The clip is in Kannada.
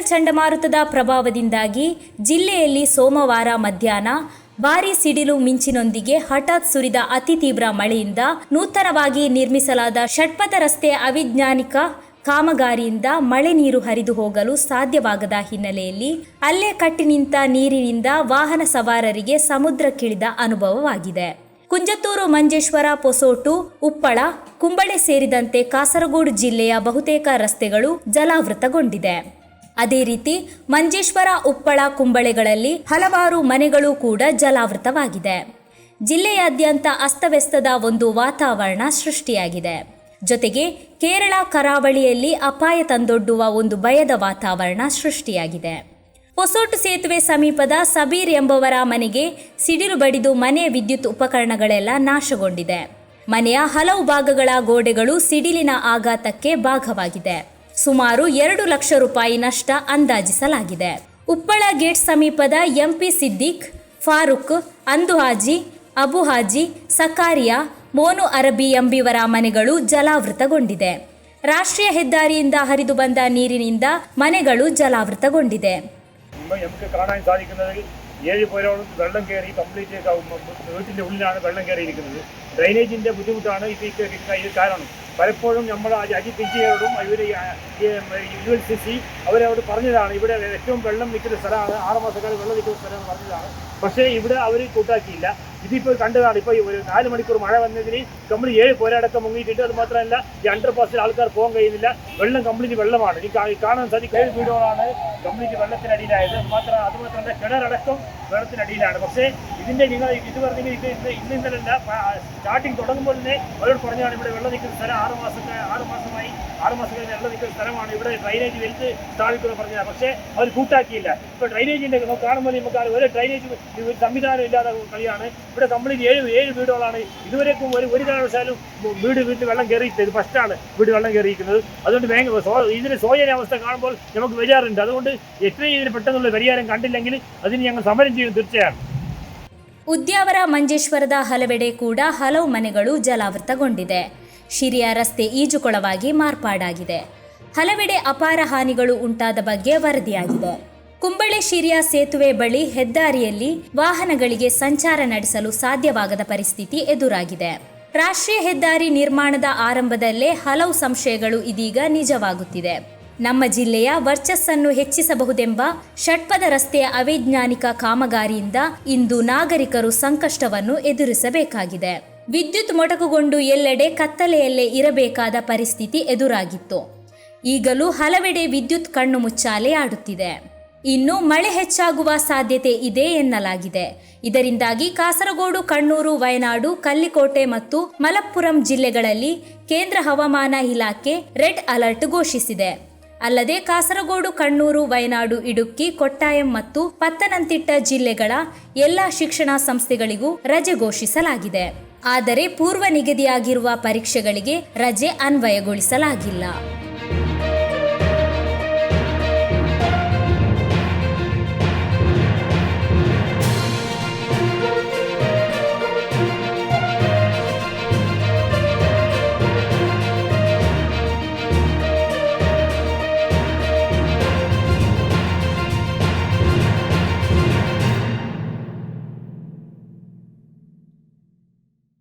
ನಿಸರ್ಗ ಚಂಡಮಾರುತದ ಪ್ರಭಾವದಿಂದಾಗಿ ಜಿಲ್ಲೆಯಲ್ಲಿ ಸೋಮವಾರ ಮಧ್ಯಾಹ್ನ ಭಾರೀ ಸಿಡಿಲು ಮಿಂಚಿನೊಂದಿಗೆ ಹಠಾತ್ ಸುರಿದ ಅತಿ ತೀವ್ರ ಮಳೆಯಿಂದ ನೂತನವಾಗಿ ನಿರ್ಮಿಸಲಾದ ಷಟ್ಪಥ ರಸ್ತೆ ಅವೈಜ್ಞಾನಿಕ ಕಾಮಗಾರಿಯಿಂದ ಮಳೆ ನೀರು ಹರಿದು ಹೋಗಲು ಸಾಧ್ಯವಾಗದ ಹಿನ್ನೆಲೆಯಲ್ಲಿ ಅಲ್ಲೇ ಕಟ್ಟಿ ನಿಂತ ನೀರಿನಿಂದ ವಾಹನ ಸವಾರರಿಗೆ ಸಮುದ್ರಕ್ಕಿಳಿದ ಅನುಭವವಾಗಿದೆ. ಕುಂಜತ್ತೂರು, ಮಂಜೇಶ್ವರ, ಪೊಸೋಟು, ಉಪ್ಪಳ, ಕುಂಬಳೆ ಸೇರಿದಂತೆ ಕಾಸರಗೋಡು ಜಿಲ್ಲೆಯ ಬಹುತೇಕ ರಸ್ತೆಗಳು ಜಲಾವೃತಗೊಂಡಿದೆ. ಅದೇ ರೀತಿ ಮಂಜೇಶ್ವರ, ಉಪ್ಪಳ, ಕುಂಬಳೆಗಳಲ್ಲಿ ಹಲವಾರು ಮನೆಗಳು ಕೂಡ ಜಲಾವೃತವಾಗಿದೆ. ಜಿಲ್ಲೆಯಾದ್ಯಂತ ಅಸ್ತವ್ಯಸ್ತದ ಒಂದು ವಾತಾವರಣ ಸೃಷ್ಟಿಯಾಗಿದೆ. ಜೊತೆಗೆ ಕೇರಳ ಕರಾವಳಿಯಲ್ಲಿ ಅಪಾಯ ತಂದೊಡ್ಡುವ ಒಂದು ಭಯದ ವಾತಾವರಣ ಸೃಷ್ಟಿಯಾಗಿದೆ. ಪೊಸೋಟು ಸೇತುವೆ ಸಮೀಪದ ಸಬೀರ್ ಎಂಬುವರ ಮನೆಗೆ ಸಿಡಿಲು ಬಡಿದು ಮನೆಯ ವಿದ್ಯುತ್ ಉಪಕರಣಗಳೆಲ್ಲ ನಾಶಗೊಂಡಿದೆ. ಮನೆಯ ಹಲವು ಭಾಗಗಳ ಗೋಡೆಗಳು ಸಿಡಿಲಿನ ಆಘಾತಕ್ಕೆ ಭಾಗವಾಗಿದೆ. ಸುಮಾರು 2 ಲಕ್ಷ ರೂಪಾಯಿ ನಷ್ಟ ಅಂದಾಜಿಸಲಾಗಿದೆ. ಉಪ್ಪಳ ಗೇಟ್ ಸಮೀಪದ ಎಂಪಿ ಸಿದ್ದಿಕ್, ಫಾರೂಕ್, ಅಂದು ಹಾಜಿ, ಅಬು ಹಾಜಿ, ಸಕಾರಿಯಾ, ಮೋನು ಅರಬಿ ಎಂಬಿವರ ಮನೆಗಳು ಜಲಾವೃತಗೊಂಡಿದೆ. ರಾಷ್ಟ್ರೀಯ ಹೆದ್ದಾರಿಯಿಂದ ಹರಿದು ಬಂದ ನೀರಿನಿಂದ മനെಗಳು ജലാവൃതಗೊಂಡಿದೆ. നമുക്ക് കാണാൻ സാധിക്കുന്നത് 7 പേരോളം വെള്ളം കയറി കംപ്ലീറ്റ് വീട്ടിൻ്റെ ഉള്ളിലാണ് വെള്ളം കയറിയിരിക്കുന്നത്. ഡ്രൈനേജിൻ്റെ ബുദ്ധിമുട്ടാണ് ഇത് കാരണം. പലപ്പോഴും നമ്മൾ അജിത് എഞ്ചിനീയറോടും ഇവർ ULCC അവരവിടെ പറഞ്ഞതാണ് ഇവിടെ ഏറ്റവും വെള്ളം നിൽക്കുന്ന സ്ഥലമാണ്, 6 മാസക്കാലം വെള്ളം നിൽക്കുന്ന സ്ഥലമെന്ന് പറഞ്ഞതാണ്. പക്ഷേ ഇവിടെ അവർ കൂട്ടാക്കിയില്ല. ഇതിപ്പോൾ കണ്ടതാണ്. ഇപ്പോൾ ഒരു 4 മണിക്കൂർ മഴ വന്നതിന് നമ്മൾ 7 പേരടക്കം മുങ്ങിയിട്ടുണ്ട്. അത് മാത്രമല്ല ഈ അണ്ടർപാസിൽ ആൾക്കാർ പോകാൻ കഴിയുന്നില്ല. വെള്ളം കംപ്ലീറ്റ് വെള്ളമാണ്. ഈ കാണാൻ സാധിക്കും 7 വീടുകളാണ് കംപ്ലീറ്റ് വെള്ളത്തിനടിയിലായത്. അതുമാത്രമല്ല കിണറടക്കം വെള്ളത്തിനടിയിലാണ്. പക്ഷേ ഇതിൻ്റെ നിങ്ങൾ ഇത് പറഞ്ഞെങ്കിൽ ഇന്നലല്ല, സ്റ്റാർട്ടിങ് തുടങ്ങുമ്പോൾ തന്നെ അവരോട് പറഞ്ഞാണ് ഇവിടെ വെള്ളം നിൽക്കുന്ന സ്ഥലം 6 മാസമായി 6 മാസം കഴിഞ്ഞ് വെള്ളം നിൽക്കുന്ന സ്ഥലമാണ്, ഇവിടെ ഡ്രൈനേജ് വലുത് സ്ഥാപിക്കുന്നത് പറഞ്ഞതാണ്. പക്ഷേ അവർ കൂട്ടാക്കിയില്ല. ഇപ്പോൾ ഡ്രൈനേജിൻ്റെ കാണുമ്പോൾ നമുക്ക് ഒരു ഡ്രൈനേജ് സംവിധാനം ഇല്ലാതെ കളിയാണ്. ഇവിടെ കംപ്ലീറ്റ് 7 വീടുകളാണ്. ഇതുവരെക്കും ഒരു കാരണവശാലും വീട്ടിൽ വെള്ളം കയറിയിട്ട് ഇത് ഫസ്റ്റാണ് വീട് വെള്ളം കയറിയിരിക്കുന്നത്. അതുകൊണ്ട് ഇതിൻ്റെ ശോചനീയാവസ്ഥ കാണുമ്പോൾ നമുക്ക് വരാറുണ്ട്. അതുകൊണ്ട് എത്രയും ഇതിന് പെട്ടെന്നുള്ള പരിഹാരം കണ്ടില്ലെങ്കിൽ അതിന് ഞങ്ങൾ സമരം ചെയ്യും തീർച്ചയാണ്. ಉದ್ಯಾವರ, ಮಂಜೇಶ್ವರದ ಹಲವೆಡೆ ಕೂಡ ಹಲವು ಮನೆಗಳು ಜಲಾವೃತಗೊಂಡಿದೆ. ಶಿರಿಯ ರಸ್ತೆ ಈಜುಕೊಳವಾಗಿ ಮಾರ್ಪಾಡಾಗಿದೆ. ಹಲವೆಡೆ ಅಪಾರ ಹಾನಿಗಳು ಉಂಟಾದ ಬಗ್ಗೆ ವರದಿಯಾಗಿದೆ. ಕುಂಬಳೆ ಶಿರಿಯ ಸೇತುವೆ ಬಳಿ ಹೆದ್ದಾರಿಯಲ್ಲಿ ವಾಹನಗಳಿಗೆ ಸಂಚಾರ ನಡೆಸಲು ಸಾಧ್ಯವಾಗದ ಪರಿಸ್ಥಿತಿ ಎದುರಾಗಿದೆ. ರಾಷ್ಟ್ರೀಯ ಹೆದ್ದಾರಿ ನಿರ್ಮಾಣದ ಆರಂಭದಲ್ಲೇ ಹಲವು ಸಂಶಯಗಳು ಇದೀಗ ನಿಜವಾಗುತ್ತಿದೆ. ನಮ್ಮ ಜಿಲ್ಲೆಯ ವರ್ಚಸ್ಸನ್ನು ಹೆಚ್ಚಿಸಬಹುದೆಂಬ ಷಟ್ಪಥ ರಸ್ತೆಯ ಅವೈಜ್ಞಾನಿಕ ಕಾಮಗಾರಿಯಿಂದ ಇಂದು ನಾಗರಿಕರು ಸಂಕಷ್ಟವನ್ನು ಎದುರಿಸಬೇಕಾಗಿದೆ. ವಿದ್ಯುತ್ ಮೊಟಕುಗೊಂಡು ಎಲ್ಲೆಡೆ ಕತ್ತಲೆಯಲ್ಲೇ ಇರಬೇಕಾದ ಪರಿಸ್ಥಿತಿ ಎದುರಾಗಿತ್ತು. ಈಗಲೂ ಹಲವೆಡೆ ವಿದ್ಯುತ್ ಕಣ್ಣು ಮುಚ್ಚಾಲೆ ಆಡುತ್ತಿದೆ. ಇನ್ನು ಮಳೆ ಹೆಚ್ಚಾಗುವ ಸಾಧ್ಯತೆ ಇದೆ ಎನ್ನಲಾಗಿದೆ. ಇದರಿಂದಾಗಿ ಕಾಸರಗೋಡು, ಕಣ್ಣೂರು, ವಯನಾಡು, ಕಲ್ಲಿಕೋಟೆ ಮತ್ತು ಮಲಪ್ಪುರಂ ಜಿಲ್ಲೆಗಳಲ್ಲಿ ಕೇಂದ್ರ ಹವಾಮಾನ ಇಲಾಖೆ ರೆಡ್ ಅಲರ್ಟ್ ಘೋಷಿಸಿದೆ. ಅಲ್ಲದೆ ಕಾಸರಗೋಡು, ಕಣ್ಣೂರು, ವಯನಾಡು, ಇಡುಕ್ಕಿ, ಕೊಟ್ಟಾಯಂ ಮತ್ತು ಪತ್ತನಂತಿಟ್ಟ ಜಿಲ್ಲೆಗಳ ಎಲ್ಲ ಶಿಕ್ಷಣ ಸಂಸ್ಥೆಗಳಿಗೂ ರಜೆ ಘೋಷಿಸಲಾಗಿದೆ. ಆದರೆ ಪೂರ್ವ ನಿಗದಿಯಾಗಿರುವ ಪರೀಕ್ಷೆಗಳಿಗೆ ರಜೆ ಅನ್ವಯಗೊಳಿಸಲಾಗಿಲ್ಲ.